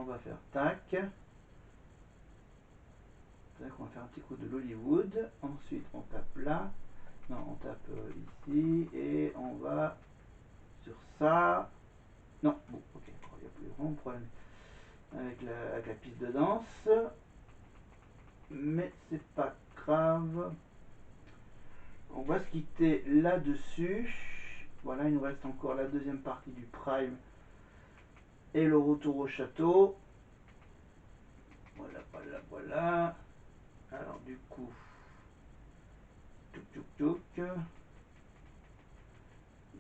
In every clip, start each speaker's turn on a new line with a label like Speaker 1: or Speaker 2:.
Speaker 1: on va faire tac. Tac, on va faire un petit coup de l'Hollywood. Ensuite, on tape là. Non, on tape ici. Et on va sur ça. Non, bon, ok, il n'y a plus vraiment de problème avec la piste de danse. Mais c'est pas grave. On va se quitter là-dessus. Voilà, il nous reste encore la deuxième partie du Prime et le retour au château. Voilà, voilà, voilà. Alors du coup, touc touc touc.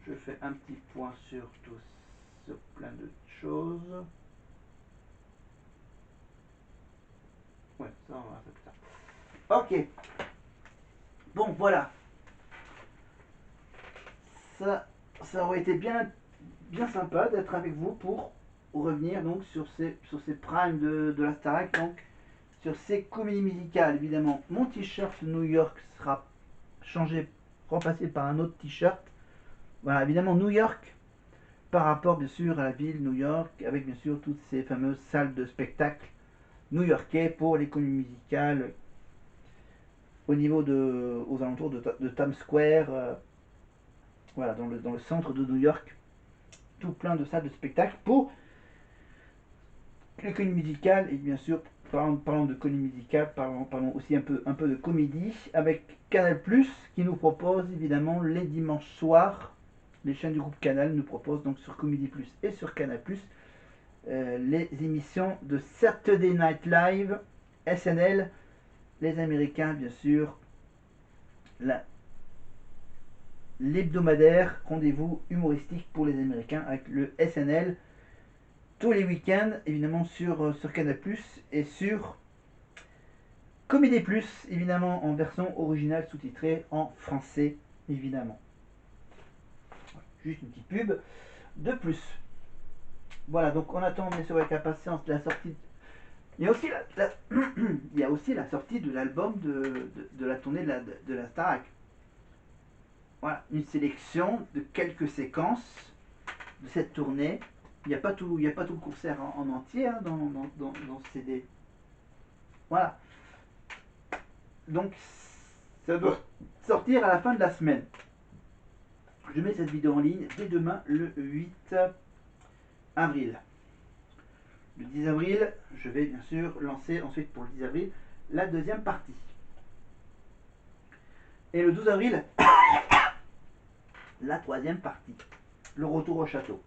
Speaker 1: Je fais un petit point sur tout, sur plein de choses. Ouais, ça on va faire ça. Ok. Bon, voilà. Ça aurait été bien sympa d'être avec vous pour revenir donc sur ces primes de la Starac, donc sur ces comédies musicales. Évidemment, mon t-shirt New York sera changé, remplacé par un autre t-shirt. Voilà, évidemment New York par rapport bien sûr à la ville New York, avec bien sûr toutes ces fameuses salles de spectacle new-yorkais pour les comédies musicales au niveau aux alentours de Times Square, voilà, dans le centre de New York, tout plein de salles de spectacle pour les comédies musicales. Et bien sûr, parlons de comédie musicale, parlons aussi un peu de comédie avec Canal+, qui nous propose évidemment les dimanches soirs. Les chaînes du groupe Canal nous proposent donc sur Comédie Plus et sur Canal+, les émissions de Saturday Night Live, SNL, les Américains bien sûr, l'hebdomadaire rendez-vous humoristique pour les Américains avec le SNL tous les week-ends évidemment sur Canal+, et sur Comédie Plus évidemment en version originale sous-titrée en français évidemment. Juste une petite pub de plus. Voilà, donc on attend bien sûr avec impatience la sortie. Il y a aussi il y a aussi la sortie de l'album de la tournée de la Starac. Voilà, une sélection de quelques séquences de cette tournée. Il n'y a pas tout le concert en entier hein, dans ce CD. Voilà. Donc ça doit sortir à la fin de la semaine. Je mets cette vidéo en ligne dès demain le 8 avril. Le 10 avril, je vais bien sûr lancer ensuite pour le 10 avril la deuxième partie. Et le 12 avril, la troisième partie. Le retour au château.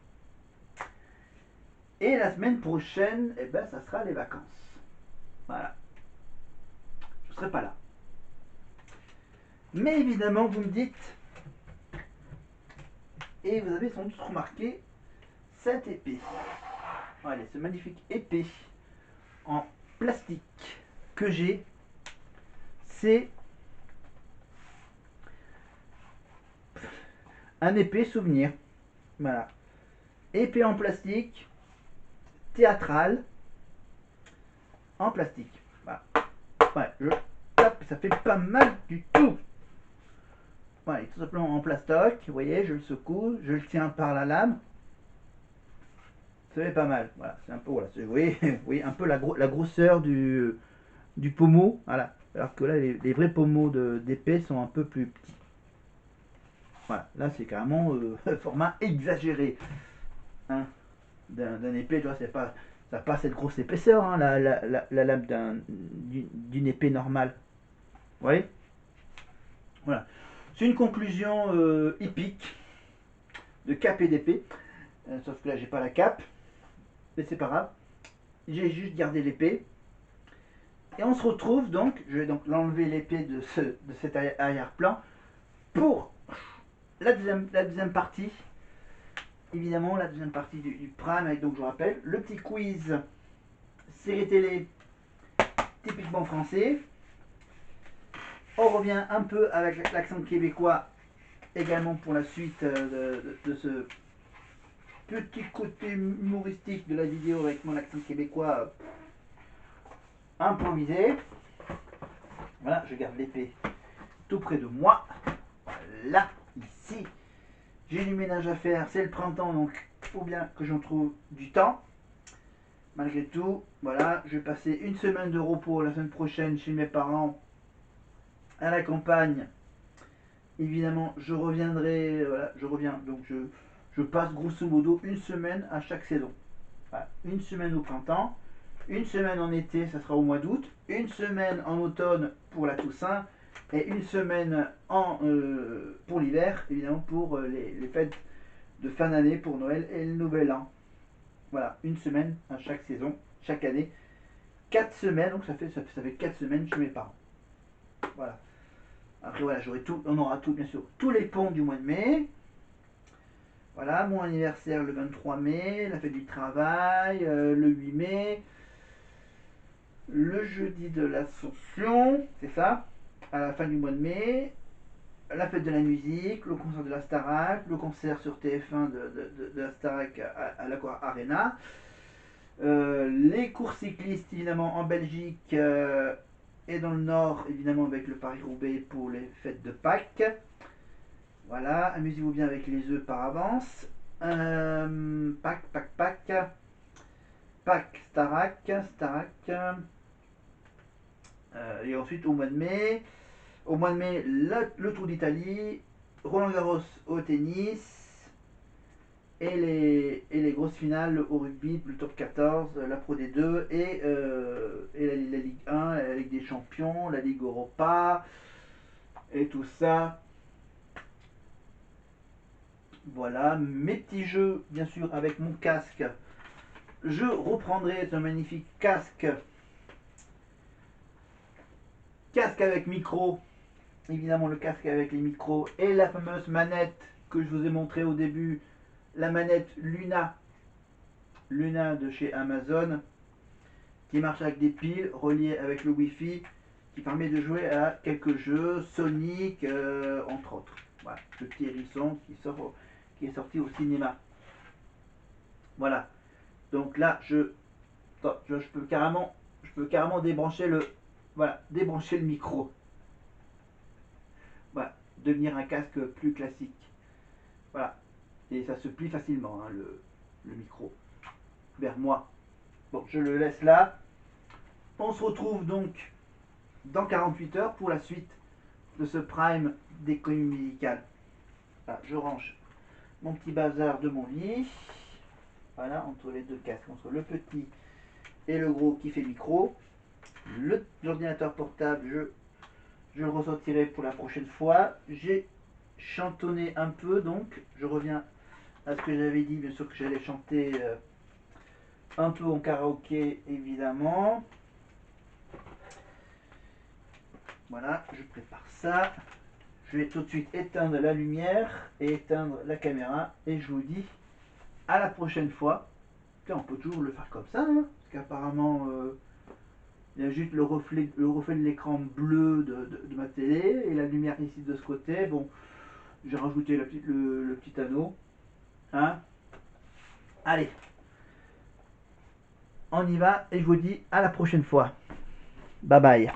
Speaker 1: Et la semaine prochaine, eh ben, ça sera les vacances. Voilà. Je ne serai pas là. Mais évidemment, vous me dites, et vous avez sans doute remarqué, cette épée. Allez, ce magnifique épée en plastique que j'ai, c'est un épée souvenir. Voilà. Épée en plastique, théâtrale, en plastique. Voilà. Ouais, je tape, ça fait pas mal du tout. Voilà, tout simplement en plastoc. Vous voyez, je le secoue, je le tiens par la lame. Ça fait pas mal. Voilà, c'est un peu, voilà, vous voyez un peu la grosseur du pommeau. Voilà. Alors que là, les vrais pommeaux d'épée sont un peu plus petits. Voilà, là c'est carrément format exagéré hein, d'un épée. Tu vois, c'est pas, ça n'a pas cette grosse épaisseur, hein, la lame d'une épée normale. Vous voyez. Voilà. C'est une conclusion épique de cape et d'épée. Sauf que là, j'ai pas la cape. Mais c'est pas grave. J'ai juste gardé l'épée. Et on se retrouve donc, je vais donc l'enlever l'épée de cet arrière-plan pour la deuxième partie. Évidemment, la deuxième partie du Prime avec, donc je vous rappelle, le petit quiz série télé typiquement français. On revient un peu avec l'accent québécois également pour la suite de ce petit côté humoristique de la vidéo avec mon accent québécois improvisé. Voilà, je garde l'épée tout près de moi. Là, ici. J'ai du ménage à faire, c'est le printemps, donc il faut bien que j'en trouve du temps. malgré tout, voilà, je vais passer une semaine de repos la semaine prochaine chez mes parents à la campagne. Évidemment, je reviendrai, voilà, je reviens, donc je passe grosso modo une semaine à chaque saison. Voilà, une semaine au printemps, une semaine en été, ça sera au mois d'août, une semaine en automne pour la Toussaint, et une semaine pour l'hiver, évidemment pour les fêtes de fin d'année, pour Noël et le Nouvel An. Voilà, une semaine à chaque saison, chaque année. 4 semaines, donc ça fait 4 semaines chez mes parents. Voilà. Après voilà, on aura tout, bien sûr, tous les ponts du mois de mai. Voilà, mon anniversaire le 23 mai, la fête du travail, le 8 mai, le jeudi de l'Ascension, c'est ça, à la fin du mois de mai, la fête de la musique, le concert de la Starac, le concert sur TF1 de la Starac à l'Aqua Arena, les courses cyclistes évidemment en Belgique et dans le Nord évidemment avec le Paris-Roubaix pour les fêtes de Pâques. Voilà, amusez-vous bien avec les œufs par avance. Pâques, Starac. Et ensuite au mois de mai le Tour d'Italie, Roland Garros au tennis et les grosses finales au rugby, le top 14, la Pro D2 et la Ligue 1, la Ligue des Champions, la Ligue Europa et tout ça. Voilà, mes petits jeux, bien sûr, avec mon casque. Je reprendrai ce magnifique casque avec micro, évidemment le casque avec les micros et la fameuse manette que je vous ai montré au début, la manette Luna de chez Amazon, qui marche avec des piles reliées avec le Wi-Fi, qui permet de jouer à quelques jeux, Sonic, entre autres. Voilà, le petit hérisson qui est sorti au cinéma. Voilà. Donc là, je peux carrément débrancher débrancher le micro. Voilà, devenir un casque plus classique. Voilà, et ça se plie facilement, hein, le micro, vers moi. Bon, je le laisse là. On se retrouve donc dans 48 heures pour la suite de ce prime d'économie musicale. Voilà, je range mon petit bazar de mon lit. Voilà, entre les deux casques, entre le petit et le gros qui fait micro. L'ordinateur portable, je le ressortirai pour la prochaine fois. J'ai chantonné un peu, donc je reviens à ce que j'avais dit, bien sûr que j'allais chanter un peu en karaoké, évidemment. Voilà, je prépare ça. Je vais tout de suite éteindre la lumière et éteindre la caméra. Et je vous dis à la prochaine fois. On peut toujours le faire comme ça, hein, parce qu'apparemment, il y a juste le reflet de l'écran bleu de ma télé et la lumière ici de ce côté. Bon, j'ai rajouté le petit anneau. Hein. Allez, on y va et je vous dis à la prochaine fois. Bye bye.